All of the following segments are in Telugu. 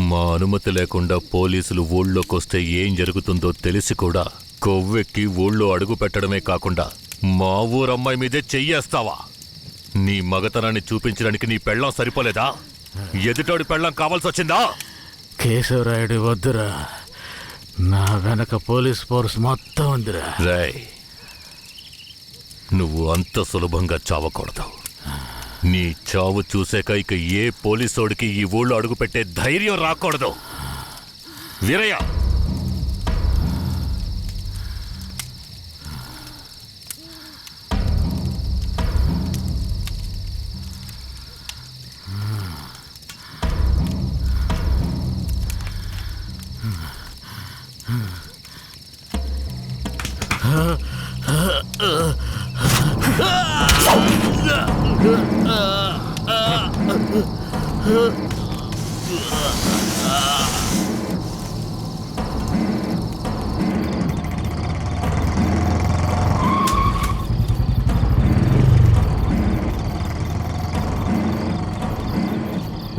మా అనుమతి లేకుండా పోలీసులు ఊళ్ళోకొస్తే ఏం జరుగుతుందో తెలిసి కూడా కొవ్వెక్కి ఊళ్ళో అడుగు పెట్టడమే కాకుండా మా ఊరమ్మాయి మీదే చెయ్యేస్తావా? నీ మగతనాన్ని చూపించడానికి నీ పెళ్ళం సరిపోలేదా? ఎదుటోడి పెళ్ళం కావాల్సొచ్చిందా? కేశవరాయుడు వద్దురా, నా వెనక పోలీస్ ఫోర్స్ మొత్తం ఉందిరా. రేయ్, నువ్వు అంత సులభంగా చావకూడదు. నీ చావు చూసాక ఇక ఏ పోలీసోడికి ఈ ఊళ్ళో అడుగుపెట్టే ధైర్యం రాకూడదు. వీరయ్య,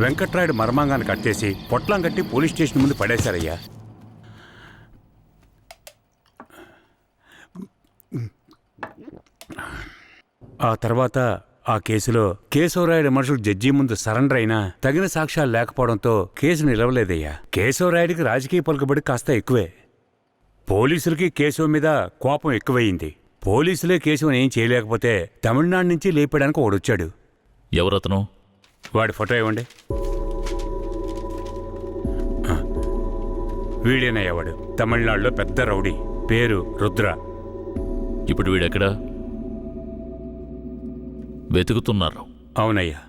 వెంకట్రాయుడు మర్మాంగాన్ని కట్టేసి పొట్లం కట్టి పోలీస్ స్టేషన్ ముందు పడేశారయ్యా. ఆ తర్వాత ఆ కేసులో కేశవరాయుడు మనుషులు జడ్జి ముందు సరెండర్ అయినా తగిన సాక్ష్యాలు లేకపోవడంతో కేసు నిలవలేదయ్యా. కేశవరాయుడికి రాజకీయ పలుకుబడి కాస్త ఎక్కువే. పోలీసులకి కేశవ మీద కోపం ఎక్కువయింది. పోలీసులే కేశవని ఏం చేయలేకపోతే తమిళనాడు నుంచి లేపడానికి ఒకడొచ్చాడు. ఎవరతను? వాడి ఫోటో ఇవ్వండి. వీడేనయ్యా వాడు. తమిళనాడులో పెద్ద రౌడీ, పేరు రుద్ర. ఇప్పుడు వీడెక్కడా? వెతుకుతున్నారు. అవునయ్యా.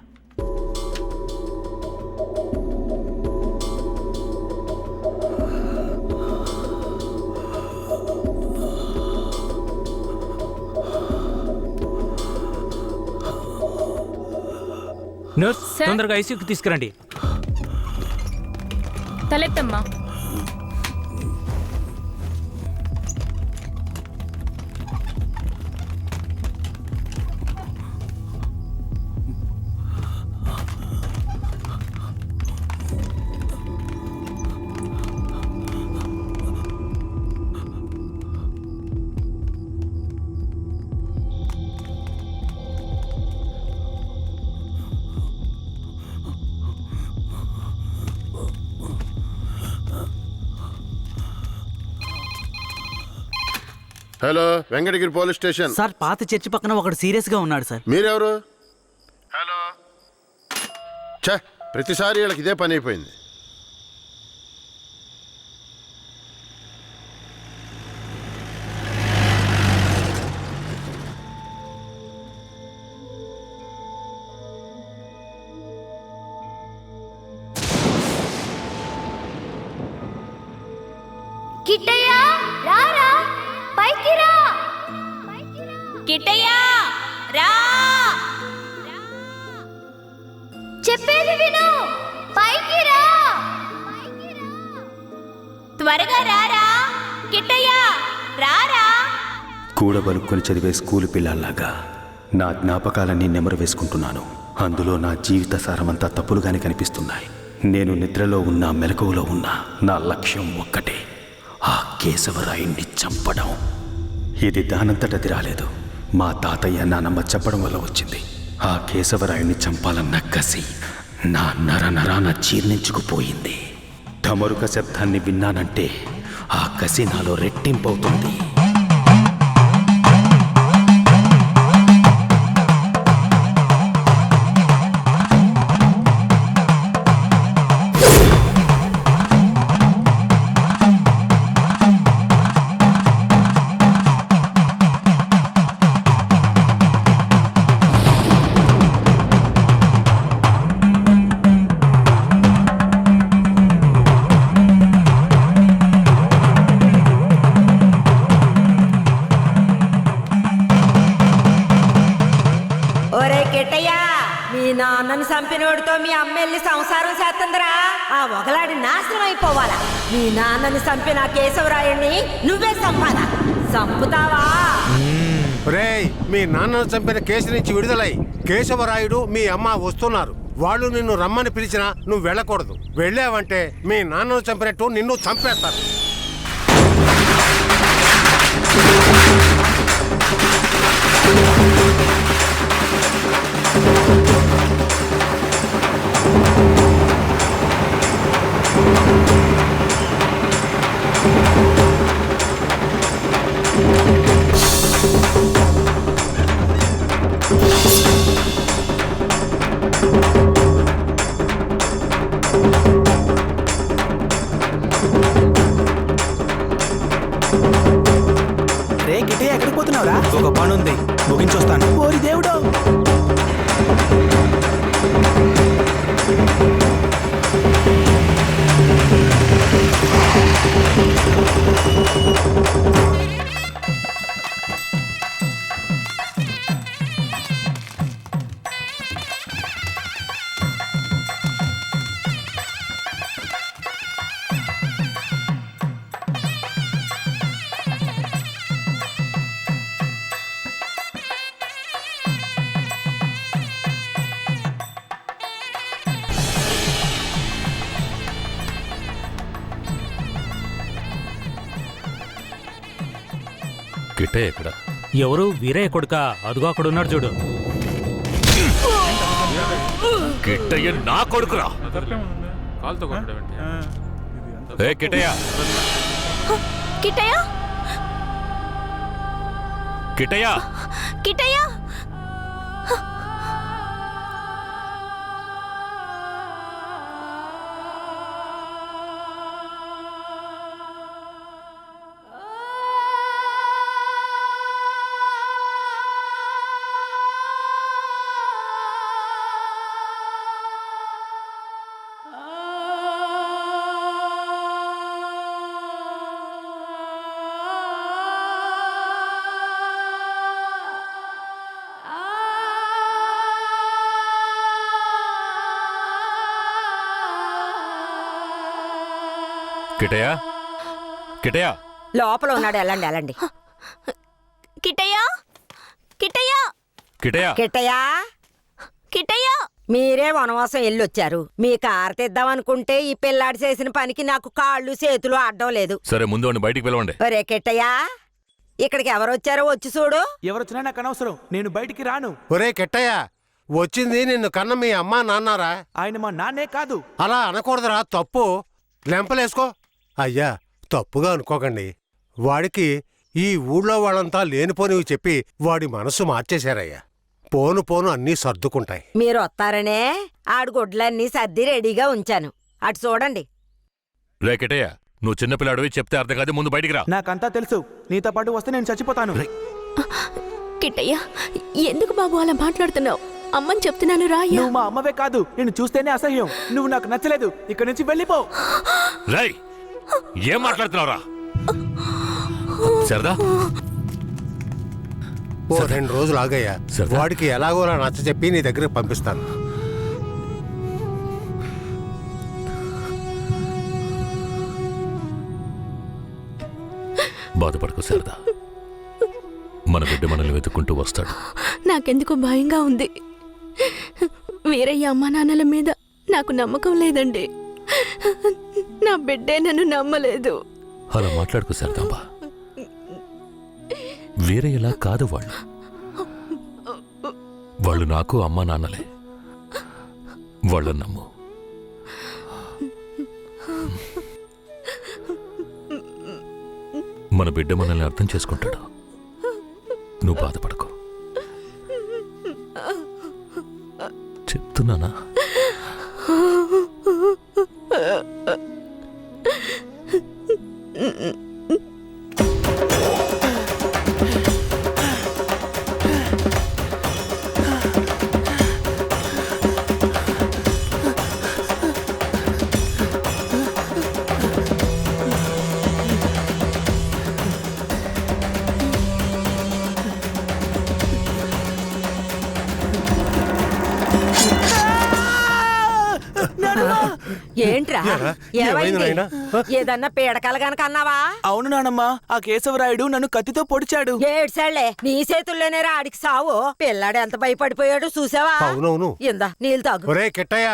నర్స్, తొందరగా ఐసీయూకి తీసుకురండి. తలెత్తమ్మా. Hello, Venkatagiri police station sir. పాత చర్చి పక్కన ఒకడు సీరియస్ గా ఉన్నాడు సార్. మీరెవరు? హలో. ఛే, ప్రతిసారి వీళ్ళకి ఇదే పని అయిపోయింది. కిట్టయ్య, రారా, పైకి రా. కిట్టయ్య, రా. చెప్పేది విను, పైకి రా. త్వరగా రారా కిట్టయ్య, రారా. కూడబలుక్కొని చదివే స్కూలు పిల్లల్లాగా నా జ్ఞాపకాలన్నీ నెమరు వేసుకుంటున్నాను. అందులో నా జీవిత సారమంతా తప్పులుగానే కనిపిస్తున్నాయి. నేను నిద్రలో ఉన్నా మెలకువలో ఉన్నా నా లక్ష్యం ఒక్కటే, ఆ కేశవరాయుణ్ణి చంపడం. ఇది దానంతటది రాలేదు, మా తాతయ్య నానమ్మ చెప్పడం వల్ల వచ్చింది. ఆ కేశవరాయుణ్ణి చంపాలన్న కసి నా నరనరాన జీర్ణించుకుపోయింది. ఢమరుక శబ్దాన్ని విన్నానంటే ఆ కసి నాలో రెట్టింపవుతుంది. చంపినోడితో మీ అమ్మ వెళ్ళి సంసారం చేస్తుందిరా. ఆ ఒకలాడి నాశనం అయిపోవాలా. మీ నాన్నని చంపిన కేశవరాయుడిని నువ్వే చంపాలా. చంపుతావా? రేయ్, మీ నాన్నను చంపిన కేసు నుంచి విడుదలై కేశవరాయుడు మీ అమ్మ వస్తున్నారు. వాళ్ళు నిన్ను రమ్మని పిలిచినా నువ్వు వెళ్ళకూడదు. వెళ్ళావంటే మీ నాన్నను చంపినట్టు నిన్ను చంపేస్తారు. రే గిట్టయ్య, ఎక్కడికి పోతున్నావురా? ఒక పని ఉంది, ముగించొస్తాను. ఓరి దేవుడు! కిట్టయ్య ఎక్కడ? ఎవరు? వీరయ్య కొడుక? అదుగో అక్కడ ఉన్నాడు చూడు. కిట్టయ్య నా కొడుకురా. ఏ కిట్టయ్య, కిట్టయ్య కిట్టయ్య, కిట్టయ్య కిట్టయ్య, కిట్టయ్య. లోపల ఉన్నాడు. వెళ్ళండి వెళ్ళండి. కిట్టయ్య కిట్టయ్య కిట్టయ్య, కిట్టయ్యా, కిట్టయ్య మీరే వనవాసం వెళ్ళొచ్చారు. మీ కారు తెద్దామనుకుంటే ఈ పిల్లాడి చేసిన పనికి నాకు కాళ్ళు చేతులు అడ్డం లేదు. సరే ముందు వాడిని బయటికి పిలవండి. ఒరే కిట్టయ్యా, ఇక్కడికి ఎవరొచ్చారో వచ్చి చూడు. ఎవరొచ్చినా నాకు అనవసరం, నేను బయటికి రాను. ఒరే కెట్టయ్య, వచ్చింది నిన్ను కన్న మీ అమ్మ నాన్నారా? ఆయన మా నాన్నే కాదు. అలా అనకూడదురా, తప్పు. లెంపలేసుకో. అయ్యా, తప్పుగా అనుకోకండి. వాడికి ఈ ఊళ్ళో వాళ్ళంతా లేనిపోనివి చెప్పి వాడి మనసు మార్చేశారయ్యా. పోను పోను అన్నీ సర్దుకుంటాయి. మీరు వస్తారనే ఆడు గుడ్లన్నీ సర్ది రెడీగా ఉంచాను. అటు చూడండి. రే కిట్టయ్య, నువ్వు చిన్నపిల్లాడివి, చెప్తే అర్థం కాదు. ముందు బయటికి రా. నాకంతా తెలుసు. నీతో పాటు వస్తే నేను చచ్చిపోతాను. కిట్టయ్య, ఎందుకు బాబు అలా మాట్లాడుతున్నావు? అమ్మని చెప్తున్నాను రా. నువ్వు మా అమ్మవే కాదు, నేను చూస్తేనే అసహ్యం. నువ్వు నాకు నచ్చలేదు. ఇక్కడి నుంచి వెళ్ళిపో. రేయ్, ఏం మాట్లాడుతున్నావురా? సరదా, ఓ 2 రోజులు ఆగయ్యా. వాడికి ఎలాగోలా నచ్చ చెప్పి నీ దగ్గరికి పంపిస్తాను. బాధపడకు సరదా. మన బిడ్డ మనల్ని వెతుక్కుంటూ వస్తాడు. నాకెందుకు భయంగా ఉంది. వీరయ్య అమ్మా నాన్నల మీద నాకు నమ్మకం లేదండి. నా బిడ్డే నన్ను నమ్మలేదు. అలా మాట్లాడుకు సరదాంబా. వీరయ్యలా కాదు వాళ్ళు. వాళ్ళు నాకు అమ్మా నాన్నలే. వాళ్ళని నమ్ము. మన బిడ్డ మనల్ని అర్థం చేసుకుంటాడు. నువ్వు బాధపడకు. చెప్తున్నానా? ఏంట్రా ఏమైంది నాయనా? ఏదన్నా పీడకలు గనక అన్నావా? అవును నానమ్మ, ఆ కేశవరాయుడు నన్ను కత్తితో పొడిచాడు. ఏడ్సాళ్లే, నీ చేతుల్లోనే ఆడికి సావు. పిల్లాడు ఎంత భయపడిపోయాడు చూసావా? అవునవును. ఇందా నీళ్ళు తాగు. ఒరే కిట్టయ్య,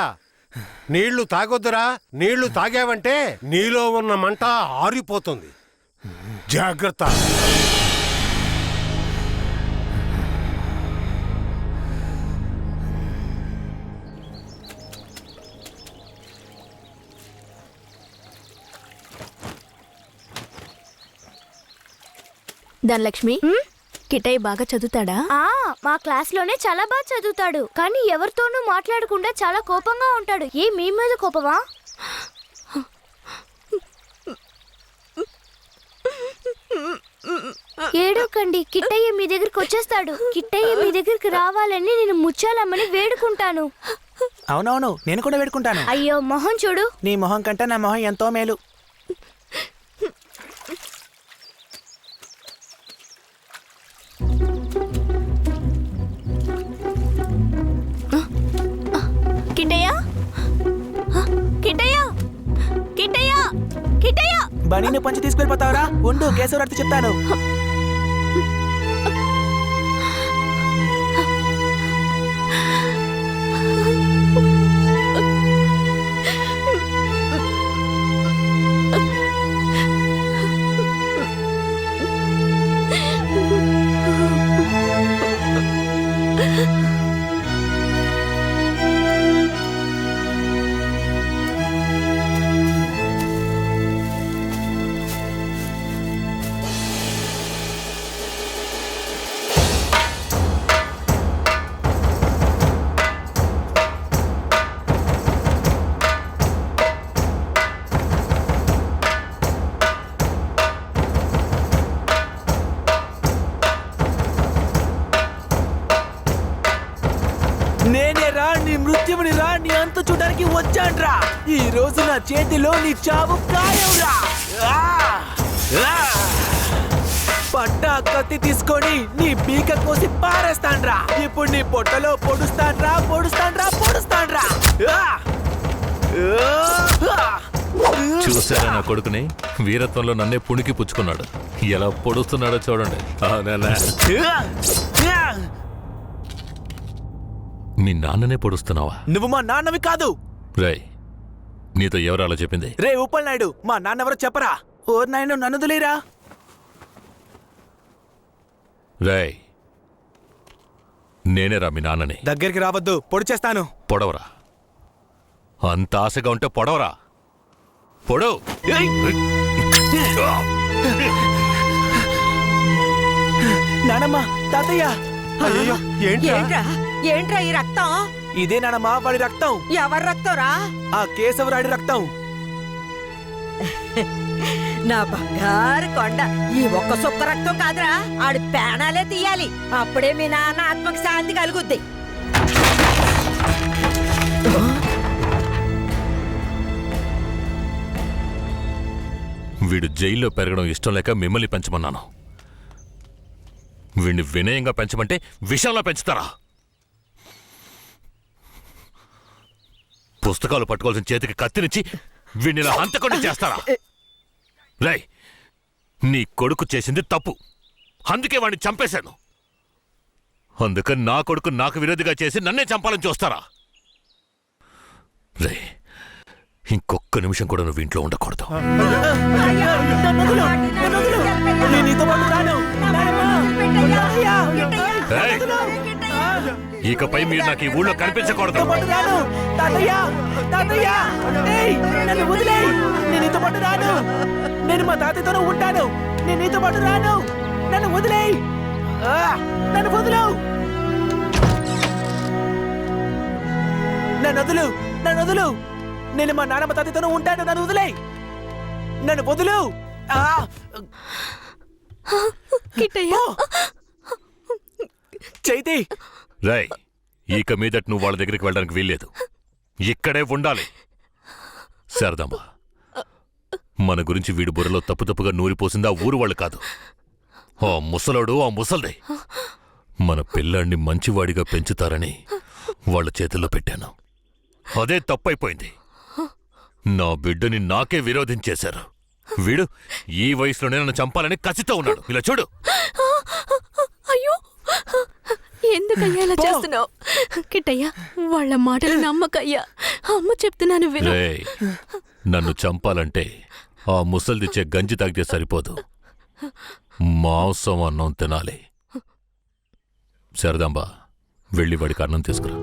నీళ్లు తాగొద్దురా. నీళ్లు తాగావంటే నీలో ఉన్న మంట ఆరిపోతుంది. జాగ్రత్త. ధనలక్ష్మి, కిటయ్య బాగా చదువుతాడా? మా క్లాస్ లోనే చాలా బాగా చదువుతాడు, కానీ ఎవరితోనూ మాట్లాడకుండా చాలా కోపంగా ఉంటాడు. మీ మీద కోపమా? ఏడోకండి, కిట్టయ్య మీ దగ్గరికి వచ్చేస్తాడు. కిట్టయ్య మీ దగ్గరికి రావాలని నేను ముచ్చాలమ్మని వేడుకుంటాను. అవునవును, నేను కూడా వేడుకుంటాను. అయ్యో మొహం చూడు. నీ మొహం కంటే నా మొహం ఎంతో మేలు. కిటయ్య, కిటయ్య, కిటయ్య, కిటయ్య! బనీని పంచి తీసుకెళ్ళిపోతావరా? ఉండు, కేశవరాడితో చెప్తాను. నేనేరా నీ మృత్యువుని రా, నీ అంత చూడడానికి వచ్చాన్రా. ఈ రోజు నా చేతిలో నీ చావు ఖాయంరా. పట్టా కత్తి తీసుకొని నీ పీక కోసి పారేస్తాన్రా. ఇప్పుడు నీ పొట్టలో పొడుస్తాన్రా, పొడుస్తాన్రా, పొడుస్తాన్రా. చూసారా నా కొడుకుని? వీరత్వంలో నన్నే పుణికి పుచ్చుకున్నాడు. ఎలా పొడుస్తున్నాడో చూడండి. మీ నాన్ననే పొడుస్తున్నావా? నువ్వు మా నాన్నవి కాదు. రేయ్, నీతో ఎవరు అలా చెప్పింది? రే ఉప్పల్ నాయుడు, మా నాన్న ఎవరో చెప్పరా? ఓ నాయన, నన్ను వదిలేరా. రేయ్, నేనేరా మీ నాన్నని. దగ్గరికి రావద్దు, పొడి చేస్తాను. పొడవరా. అంత ఆశగా ఉంటే పొడవరా. పొడవు. నానమ్మ, తాతయ్య. అయ్యో, ఏంట్రా? ఏంట్రా ఏంట్రా ఈ రక్తం? ఇదే నానమ్మ, వాడి రక్తం. ఎవరి రక్తంరా? ఆ కేశవరాడి రక్తం. నా బంగారు కొండ, ఈ ఒక్క సుక్క రక్తం కాదురా, ఆడి పేణాలే తీయాలి. అప్పుడే మీ నాన్న ఆత్మకి శాంతి కలుగుద్ది. వీడు జైల్లో పెరగడం ఇష్టం లేక మిమ్మల్ని పెంచమన్నాను. వీడిని వినయంగా పెంచమంటే విషంలో పెంచుతారా? పుస్తకాలు పట్టుకోవాల్సిన చేతికి కత్తినిచ్చి వీడిని ఇలా హంతకుండా చేస్తారా? రై, నీ కొడుకు చేసింది తప్పు, అందుకే వాడిని చంపేశాను. అందుకని నా కొడుకు నాకు విరోధిగా చేసి నన్నే చంపాలని చూస్తారా? రే, ఇంకొక్క నిమిషం కూడా నువ్వు ఇంట్లో ఉండకూడదు. ఏయ్, ఇకపై మీరు నాకు ఈ ఊళ్ళో కనిపించకూడదు. నేను మా తాతయ్యతో ఉంటాను. నేను నీతో పాటు రాను. నన్ను వదిలేయ్. నన్ను వదులు. నన్ను వదులు. నన్ను వదులు. నేను మా నాన్నమ్మ తాతయ్యతో ఉంటాను. నన్ను వదిలేయ్. నన్ను వదులు. చైతి, రాయ్, ఇక మీదట నువ్వు వాళ్ళ దగ్గరికి వెళ్ళడానికి వీల్లేదు. ఇక్కడే ఉండాలి. శారదమ్మ, మన గురించి వీడి బుర్రలో తప్పుగా నూరిపోసింది ఆ ఊరు వాళ్ళు కాదు, ఆ ముసలోడు, ఆ ముసల్దే. మన పిల్లాన్ని మంచివాడిగా పెంచుతారని వాళ్ళ చేతుల్లో పెట్టాను. అదే తప్పైపోయింది. నా బిడ్డని నాకే విరోధించేశారు. వీడు ఈ వయసులోనే నన్ను చంపాలని కసితో ఉన్నాడు. ఇలా చూడు. అయ్యో, ఎందుకయ్యా ఇలా చేస్తున్నావు? కిట్టయ్యా, వాళ్ళ మాటలు నమ్మకయ్యా. అమ్మ చెప్తున్నాను విను. రేయ్, నన్ను చంపాలంటే ఆ ముసల్దిచ్చే గంజి తాగితే సరిపోదు, మాంసం అన్నం తినాలి. శారదాంబ, వెళ్ళి వాడికి అన్నం తీసుకురా.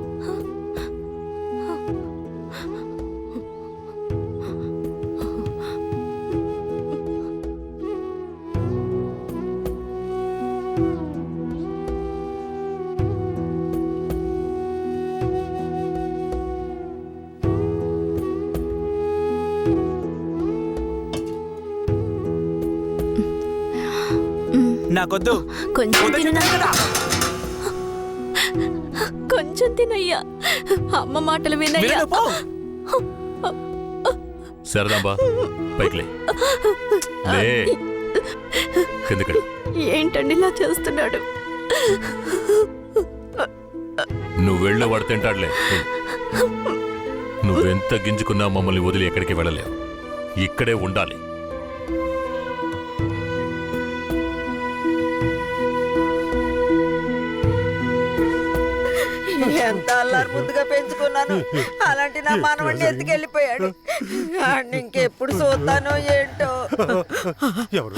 నాకొద్దు. కొంచెం తిననా? కొంచెం తినయ్యా. అమ్మ మాటలు వినయ్యా. శారదాంబ, పైకిలే. లే, కిందకి. ఏంటండి ఇలా చేస్తున్నాడు? నువ్వు వెళ్ళే వాడు తింటాడులే. నువ్వెంత గింజుకున్నా మమ్మల్ని వదిలి ఎక్కడికి వెళ్ళలేవు. ఇక్కడే ఉండాలి. ఎంత అల్లారు ముందుగా పెంచుకున్నాను, అలాంటి నా మనవడిని ఎత్తుకెళ్ళిపోయాడు. ఇంకెప్పుడు చూస్తానో ఏంటో.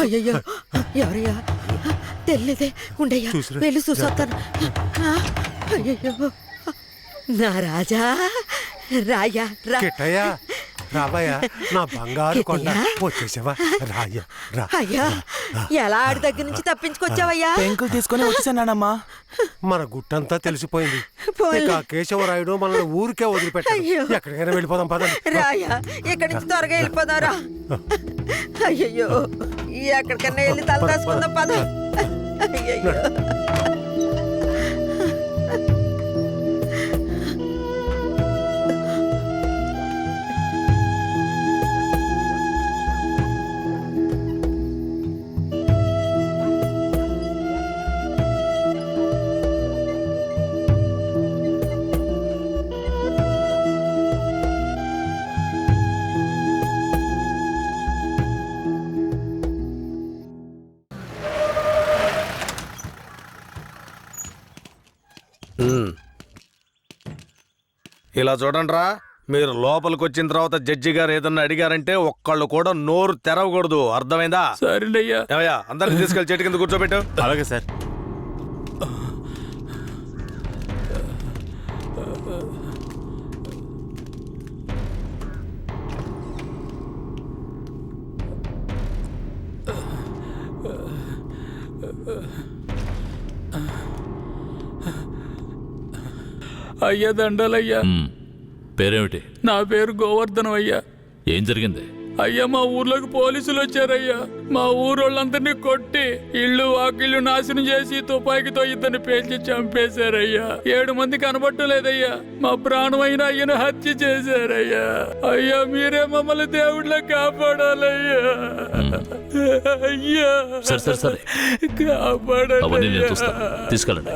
అయ్యయ్యో, ఎవరయ్యా? తెలియదే. ఉండయ్యా, వెళ్ళి చూసొస్తాను. అయ్యయ్యో, నా రాజా, రాయా రా. కిట్టయ్యా, రావయ్యా, నా బంగారు కొండ. వచ్చేసావా? రాయ్యా, రా. అయ్యా, ఎలా ఆడి దగ్గర నుంచి తప్పించుకొచ్చావయ్యా? పెంకులు తీసుకొని వచ్చేసానమ్మా. మన గుట్టంతా తెలిసిపోయింది. పోన్లే. ఇక కేశవరాయుడు మనల్ని ఊరికే వదిలిపెట్టాడు. అయ్యో. ఎక్కడికైనా వెళ్ళిపోదాం పదండి. రాయా, ఇక్కడి నుంచి త్వరగా వెళ్ళిపోదారా. అయ్యయ్యో, ఎక్కడికన్నా వెళ్ళి తల దాచుకుందాం పద. అయ్యయ్యో. ఇలా చూడండిరా, మీరు లోపలికి వచ్చిన తర్వాత జడ్జి గారు ఏదన్నా అడిగారంటే ఒక్కళ్ళు కూడా నోరు తెరవకూడదు. అర్థమైందా? సరేనయ్యా. ఏమయ్యా, అందరిని తీసుకెళ్లి చెట్టు కింద కూర్చోబెట్టు. అలాగే సార్. అయ్యా, దండాలయ్యా. పేరేమిటి? నా పేరు గోవర్ధనం అయ్యా. ఏం జరిగింది? అయ్యా, మా ఊర్లోకి పోలీసులు వచ్చారయ్యా. మా ఊరోళ్ళందరినీ కొట్టి ఇళ్ళు వాకిళ్ళు నాశనం చేసి తుపాకీతో ఇద్దరిని పేల్చి చంపేశారయ్యా. 7 మంది కనబట్టలేదయ్యా. మా ప్రాణమైన అయ్యను హత్య చేశారయ్యా. అయ్యా, మీరే మమ్మల్ని దేవుళ్ళ కాపాడాలయ్యా. అయ్యా, సరే కాపాడాలి. తీసుకెళ్ళండి.